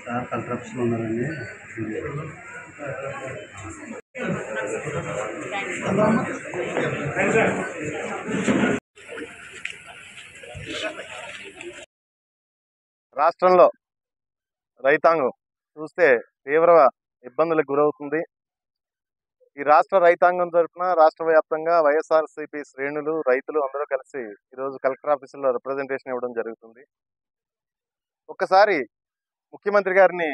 Sir collector ఉన్నారండి. రాష్ట్రంలో రైతాంగం చూస్తే తీవ్ర ఇబ్బందులకు గురవుతుంది. ఈ రాష్ట్ర రైతాంగం తరఫున రాష్ట్ర వ్యాప్తంగా వైఎస్ఆర్సీపీ శ్రేణులు, రైతులు అందరూ కలిసి ఈరోజు కలెక్టర్ ఆఫీసులో రిప్రజెంటేషన్ ఇవ్వడం జరుగుతుంది. ఒక్కసారి ముఖ్యమంత్రి గారిని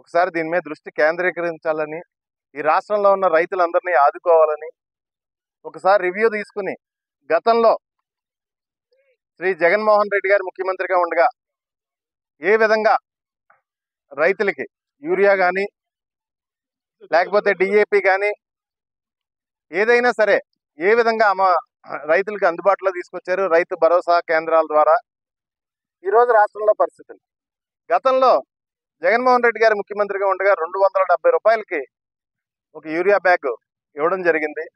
ఒకసారి దీని మీద దృష్టి కేంద్రీకరించాలని, ఈ రాష్ట్రంలో ఉన్న రైతులందరినీ ఆదుకోవాలని ఒకసారి రివ్యూ తీసుకుని, గతంలో శ్రీ జగన్మోహన్ రెడ్డి గారు ముఖ్యమంత్రిగా ఉండగా ఏ విధంగా రైతులకి యూరియా కానీ లేకపోతే డిఏపి కానీ ఏదైనా సరే ఏ విధంగా రైతులకు అందుబాటులో తీసుకొచ్చారు రైతు భరోసా కేంద్రాల ద్వారా. ఈరోజు రాష్ట్రంలో పరిస్థితులు, గతంలో జగన్మోహన్ రెడ్డి గారు ముఖ్యమంత్రిగా ఉండగా 270 రూపాయలకి ఒక యూరియా బ్యాగ్ ఇవ్వడం జరిగింది.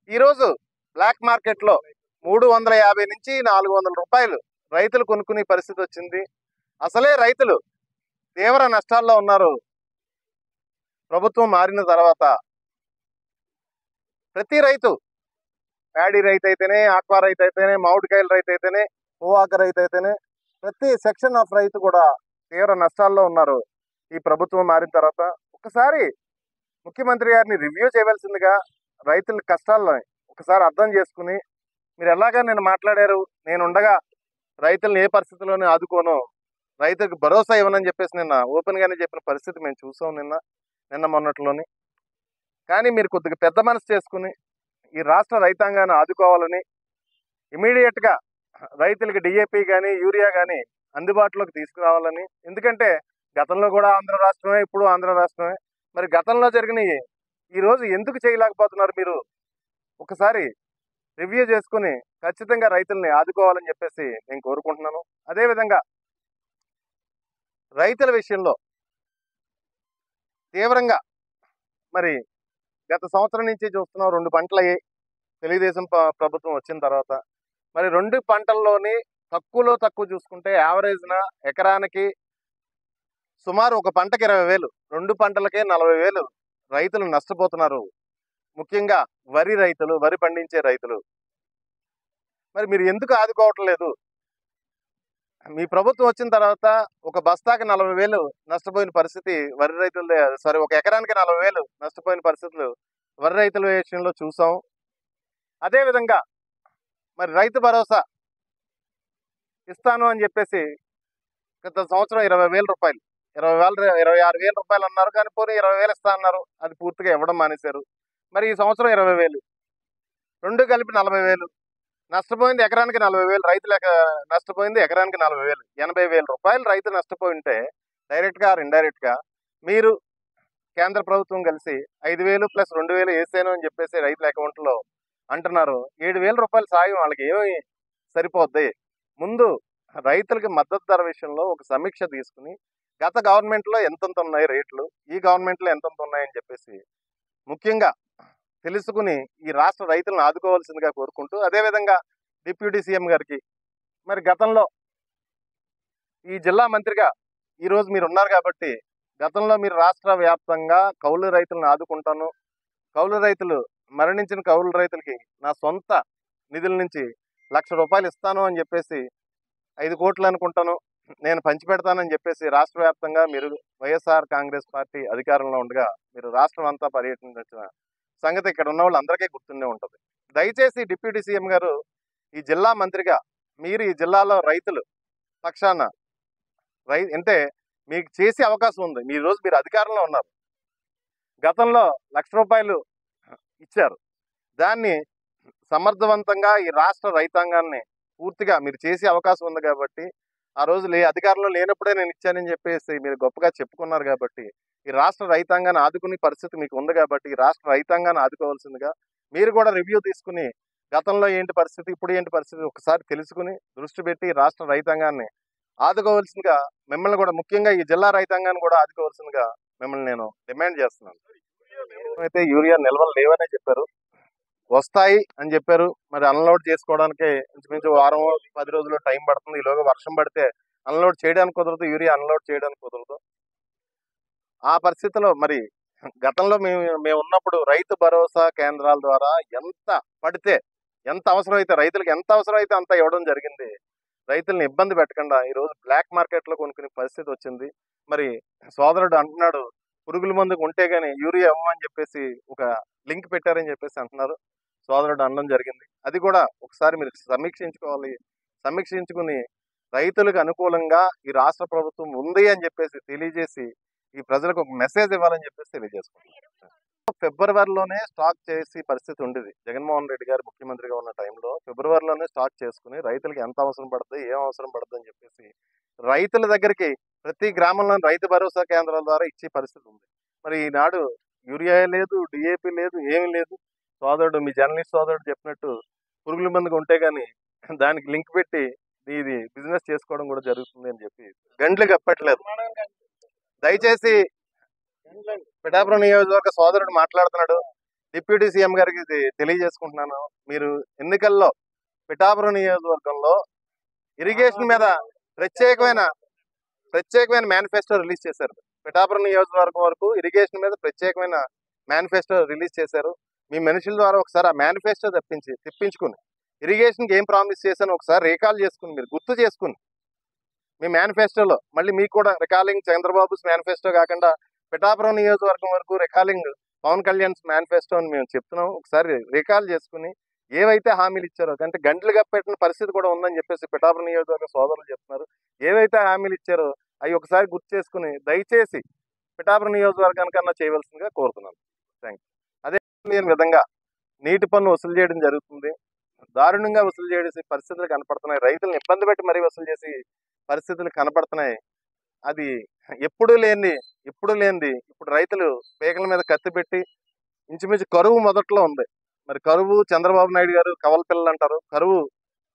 ఈరోజు బ్లాక్ మార్కెట్లో 350 నుంచి 400 రూపాయలు రైతులు కొనుక్కునే పరిస్థితి వచ్చింది. అసలే రైతులు తీవ్ర నష్టాల్లో ఉన్నారు. ప్రభుత్వం మారిన తర్వాత ప్రతి రైతు, ప్యాడీ రైతు అయితేనే, ఆక్వా రైతు అయితేనే, మామిడికాయల రైతు అయితేనే, పొగాకు రైతు అయితేనే, ప్రతి సెక్షన్ ఆఫ్ రైతు కూడా తీవ్ర నష్టాల్లో ఉన్నారు. ఈ ప్రభుత్వం మారిన తర్వాత ఒకసారి ముఖ్యమంత్రి గారిని రివ్యూ చేయవలసిందిగా, రైతుల కష్టాలను ఒకసారి అర్థం చేసుకుని, మీరు ఎలాగా నేను మాట్లాడారు, నేను ఉండగా రైతులను ఏ పరిస్థితుల్లోనే ఆదుకోను, రైతులకు భరోసా ఇవ్వనని చెప్పేసి నిన్న ఓపెన్గానే చెప్పిన పరిస్థితి మేము చూసాం నిన్న మొన్నట్లోని. కానీ మీరు కొద్దిగా పెద్ద మనసు చేసుకుని ఈ రాష్ట్ర రైతాంగాన్ని ఆదుకోవాలని, ఇమీడియట్గా రైతులకి డిఏపి కానీ యూరియా కానీ అందుబాటులోకి తీసుకురావాలని. ఎందుకంటే గతంలో కూడా ఆంధ్ర రాష్ట్రమే, ఇప్పుడు ఆంధ్ర రాష్ట్రమే. మరి గతంలో జరిగినవి ఈరోజు ఎందుకు చేయలేకపోతున్నారు? మీరు ఒకసారి రివ్యూ చేసుకుని ఖచ్చితంగా రైతుల్ని ఆదుకోవాలని చెప్పేసి నేను కోరుకుంటున్నాను. అదేవిధంగా రైతుల విషయంలో తీవ్రంగా మరి గత సంవత్సరం నుంచి చూస్తున్నాం, 2 పంటలు అయ్యాయి తెలుగుదేశం ప్రభుత్వం వచ్చిన తర్వాత. మరి 2 పంటల్లోని తక్కువలో తక్కువ చూసుకుంటే యావరేజ్న ఎకరానికి సుమారు ఒక పంటకి 20,000, 2 పంటలకే 40,000 రైతులు నష్టపోతున్నారు. ముఖ్యంగా వరి రైతులు, వరి పండించే రైతులు. మరి మీరు ఎందుకు ఆదుకోవటం లేదు? మీ ప్రభుత్వం వచ్చిన తర్వాత ఒక బస్తాకి 40,000 నష్టపోయిన పరిస్థితి వరి రైతులదే. ఒక ఎకరానికి 40,000 నష్టపోయిన పరిస్థితులు వరి రైతుల విషయంలో చూసాం. అదేవిధంగా మరి రైతు భరోసా ఇస్తాను అని చెప్పేసి గత సంవత్సరం 20,000 రూపాయలు, 26,000 రూపాయలు అన్నారు. కానీ పోనీ 20,000 ఇస్తా అన్నారు, అది పూర్తిగా ఇవ్వడం మానేశారు. మరి ఈ సంవత్సరం 20,000, 2 కలిపి 40,000 నష్టపోయింది. ఎకరానికి 40,000 రైతులు నష్టపోయింది, ఎకరానికి 40,000, 80,000 రూపాయలు రైతు నష్టపోయి ఉంటే డైరెక్ట్గా ఆర్ ఇండైరెక్ట్గా మీరు కేంద్ర ప్రభుత్వం కలిసి 5,000 ప్లస్ 2,000 వేసాను అని చెప్పేసి రైతుల అకౌంట్లో అంటున్నారు. 7,000 రూపాయల సాయం వాళ్ళకి ఏమి సరిపోద్ది? ముందు రైతులకి మద్దతు ధర విషయంలో ఒక సమీక్ష తీసుకుని గత గవర్నమెంట్లో ఎంతెంత ఉన్నాయి రేట్లు, ఈ గవర్నమెంట్లో ఎంతెంత ఉన్నాయని చెప్పేసి ముఖ్యంగా తెలుసుకుని ఈ రాష్ట్ర రైతులను ఆదుకోవాల్సిందిగా కోరుకుంటూ, అదేవిధంగా డిప్యూటీ సీఎం గారికి మరి గతంలో ఈ జిల్లా మంత్రిగా ఈరోజు మీరు ఉన్నారు కాబట్టి గతంలో మీరు రాష్ట్ర వ్యాప్తంగా కౌలు రైతులను ఆదుకుంటాను, కౌలు రైతులు మరణించిన కౌలు రైతులకి నా సొంత నిధుల నుంచి 1,00,000 రూపాయలు ఇస్తాను అని చెప్పేసి 5 కోట్లు అనుకుంటాను నేను పంచిపెడతానని చెప్పేసి రాష్ట్ర వ్యాప్తంగా మీరు వైఎస్ఆర్ కాంగ్రెస్ పార్టీ అధికారంలో ఉండగా మీరు రాష్ట్రం అంతా పర్యటించిన సంగతి ఇక్కడ ఉన్న వాళ్ళందరికీ గుర్తుండే ఉంటుంది. దయచేసి డిప్యూటీ సీఎం గారు ఈ జిల్లా మంత్రిగా మీరు ఈ జిల్లాలో రైతులు పక్షాన అంటే మీకు చేసే అవకాశం ఉంది. ఈ రోజు మీరు అధికారంలో ఉన్నారు. గతంలో 1,00,000 రూపాయలు ఇచ్చారు. దాన్ని సమర్థవంతంగా ఈ రాష్ట్ర రైతాంగాన్ని పూర్తిగా మీరు చేసే అవకాశం ఉంది కాబట్టి, ఆ రోజు అధికారంలో లేనప్పుడే నేను ఇచ్చానని చెప్పేసి మీరు గొప్పగా చెప్పుకున్నారు కాబట్టి, ఈ రాష్ట్ర రైతాంగాన్ని ఆదుకునే పరిస్థితి మీకు ఉంది కాబట్టి ఈ రాష్ట్ర రైతాంగాన్ని ఆదుకోవాల్సిందిగా మీరు కూడా రివ్యూ తీసుకుని గతంలో ఏంటి పరిస్థితి, ఇప్పుడు ఏంటి పరిస్థితి ఒకసారి తెలుసుకుని దృష్టి పెట్టి రాష్ట్ర రైతాంగాన్ని ఆదుకోవాల్సిందిగా, మిమ్మల్ని కూడా ముఖ్యంగా ఈ జిల్లా రైతాంగాన్ని కూడా ఆదుకోవాల్సిందిగా మిమ్మల్ని నేను డిమాండ్ చేస్తున్నాను. అయితే యూరియా నిల్వలు లేవనే చెప్పారు, వస్తాయి అని చెప్పారు. మరి అన్లోడ్ చేసుకోవడానికి ఇంచుమించు వారం 10 రోజులు టైం పడుతుంది. ఈలోగా వర్షం పడితే అన్లోడ్ చేయడానికి కుదరదు, యూరియా అన్లోడ్ చేయడానికి కుదరదు. ఆ పరిస్థితిలో మరి గతంలో మేము ఉన్నప్పుడు రైతు భరోసా కేంద్రాల ద్వారా ఎంత పడితే ఎంత అవసరమైతే రైతులకు ఎంత అవసరమైతే అంత ఇవ్వడం జరిగింది. రైతుల్ని ఇబ్బంది పెట్టకుండా ఈరోజు బ్లాక్ మార్కెట్లో కొనుక్కునే పరిస్థితి వచ్చింది. మరి సోదరుడు అంటున్నాడు పురుగుల మందుకు ఉంటే గానీ యూరియా ఇవ్వమని చెప్పేసి ఒక లింక్ పెట్టారని చెప్పేసి అంటున్నారు. సోదరుడు అనడం జరిగింది. అది కూడా ఒకసారి మీరు సమీక్షించుకోవాలి. సమీక్షించుకుని రైతులకు అనుకూలంగా ఈ రాష్ట్ర ప్రభుత్వం ఉంది అని చెప్పేసి తెలియజేసి ఈ ప్రజలకు ఒక మెసేజ్ ఇవ్వాలని చెప్పేసి తెలియజేసుకుంటున్నాను. ఫిబ్రవరిలోనే స్టాక్ చేసి పరిస్థితి ఉండేది. జగన్మోహన్ రెడ్డి గారు ముఖ్యమంత్రిగా ఉన్న టైంలో ఫిబ్రవరిలోనే స్టాక్ చేసుకుని రైతులకు ఎంత అవసరం పడుతుంది, ఏం అవసరం పడుతుంది అని చెప్పేసి రైతుల దగ్గరికి ప్రతి గ్రామంలో రైతు భరోసా కేంద్రాల ద్వారా ఇచ్చే పరిస్థితి ఉంది. మరి ఈనాడు యూరియా లేదు, డిఏపి లేదు, ఏమీ లేదు. సోదరుడు మీ జర్నలిస్ట్ సోదరుడు చెప్పినట్టు పురుగుల మందుకు ఉంటే గానీ దానికి లింక్ పెట్టి ఇది బిజినెస్ చేసుకోవడం కూడా జరుగుతుంది అని చెప్పి గంటలు కప్పట్లేదు. దయచేసి పిఠాపురం నియోజకవర్గ సోదరుడు మాట్లాడుతున్నాడు. డిప్యూటీ సీఎం గారికి ఇది తెలియజేసుకుంటున్నాను. మీరు ఎన్నికల్లో పిఠాపురం నియోజకవర్గంలో ఇరిగేషన్ మీద ప్రత్యేకమైన మేనిఫెస్టో రిలీజ్ చేశారు. పిఠాపురం నియోజకవర్గం వరకు ఇరిగేషన్ మీద ప్రత్యేకమైన మేనిఫెస్టో రిలీజ్ చేశారు. మీ మనుషుల ద్వారా ఒకసారి ఆ మేనిఫెస్టో తెప్పించుకుని ఇరిగేషన్కి ఏం ప్రామిస్ చేశాను ఒకసారి రీకాల్ చేసుకుని మీరు గుర్తు చేసుకుని మీ మేనిఫెస్టోలో మళ్ళీ మీకు కూడా రికాలింగ్ చంద్రబాబు మేనిఫెస్టో కాకుండా పిఠాపురం నియోజకవర్గం వరకు రికాలింగ్ పవన్ కళ్యాణ్ మేనిఫెస్టో అని మేము చెప్తున్నాం. ఒకసారి రికాల్ చేసుకుని ఏవైతే హామీలు ఇచ్చారో అంటే గంటలు కప్పెట్టిన పరిస్థితి కూడా ఉందని చెప్పేసి పిఠాపురం నియోజకవర్గ సోదరులు చెప్తున్నారు. ఏవైతే హామీలు ఇచ్చారో అవి ఒకసారి గుర్తు చేసుకుని దయచేసి పిఠాపురం నియోజకవర్గానికన్నా చేయవలసిందిగా కోరుతున్నాను. Thank you. అదే లేని విధంగా నీటి పన్ను వసూలు చేయడం జరుగుతుంది. దారుణంగా వసూలు చేసే పరిస్థితులు కనపడుతున్నాయి. రైతులను ఇబ్బంది పెట్టి మరీ వసూలు చేసి పరిస్థితులు కనపడుతున్నాయి. అది ఎప్పుడు లేనిది ఇప్పుడు రైతులు పేకల మీద కత్తి పెట్టి ఇంచుమించు కరువు మొదట్లో ఉంది. మరి కరువు చంద్రబాబు నాయుడు గారు కవల పిల్లలు అంటారు. కరువు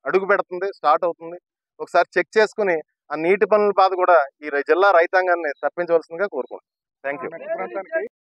అడుగు పెడుతుంది, స్టార్ట్ అవుతుంది. ఒకసారి చెక్ చేసుకుని ఆ నీటి పన్నుల బాధ కూడా ఈ జిల్లా రైతాంగాన్ని తప్పించవలసిందిగా కోరుకుంటున్నాను. Thank you.